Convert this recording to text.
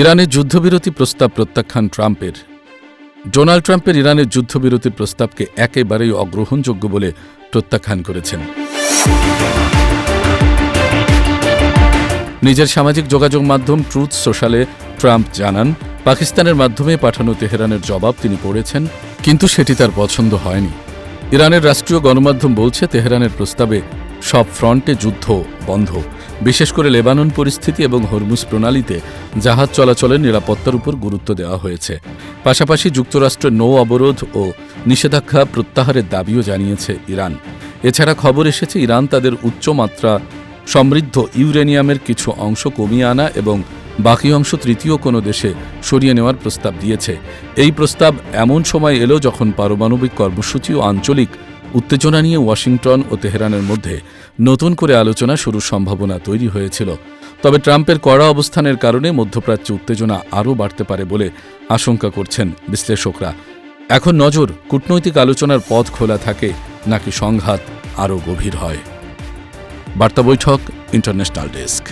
ইরানের যুদ্ধবিরতি প্রস্তাব প্রত্যাখ্যান ট্রাম্পের। ডোনাল্ড ট্রাম্পের ইরানের যুদ্ধবিরতির প্রস্তাবকে একেবারেই অগ্রহণযোগ্য বলে প্রত্যাখ্যান করেছেন। নিজের সামাজিক যোগাযোগ মাধ্যম ট্রুথ সোশ্যালে ট্রাম্প জানান, পাকিস্তানের মাধ্যমে পাঠানো তেহরানের জবাব তিনি পড়েছেন, কিন্তু সেটি তার পছন্দ হয়নি। ইরানের রাষ্ট্রীয় গণমাধ্যম বলছে, তেহরানের প্রস্তাবে সব ফ্রন্টে যুদ্ধ বন্ধ, বিশেষ করে লেবানন পরিস্থিতি এবং হরমুজ প্রণালীতে জাহাজ চলাচলের নিরাপত্তার উপর গুরুত্ব দেওয়া হয়েছে। পাশাপাশি যুক্তরাষ্ট্রের নৌ অবরোধ ও নিষেধাজ্ঞা প্রত্যাহারের দাবিও জানিয়েছে ইরান। এছাড়া খবর এসেছে, ইরান তাদের উচ্চমাত্রা সমৃদ্ধ ইউরেনিয়ামের কিছু অংশ কমিয়ে আনা এবং বাকি অংশ তৃতীয় কোনো দেশে সরিয়ে নেওয়ার প্রস্তাব দিয়েছে। এই প্রস্তাব এমন সময় এলো যখন পারমাণবিক কর্মসূচি ও আঞ্চলিক উত্তেজনা নিয়ে ওয়াশিংটন ও তেহরানের মধ্যে নতুন করে আলোচনা শুরুর সম্ভাবনা তৈরি হয়েছিল। তবে ট্রাম্পের কড়া অবস্থানের কারণে মধ্যপ্রাচ্যে উত্তেজনা আরও বাড়তে পারে বলে আশঙ্কা করছেন বিশ্লেষকরা। এখন নজর, কূটনৈতিক আলোচনার পথ খোলা থাকে নাকি সংঘাত আরও গভীর হয়। বার্তা বৈঠক, ইন্টারন্যাশনাল ডেস্ক।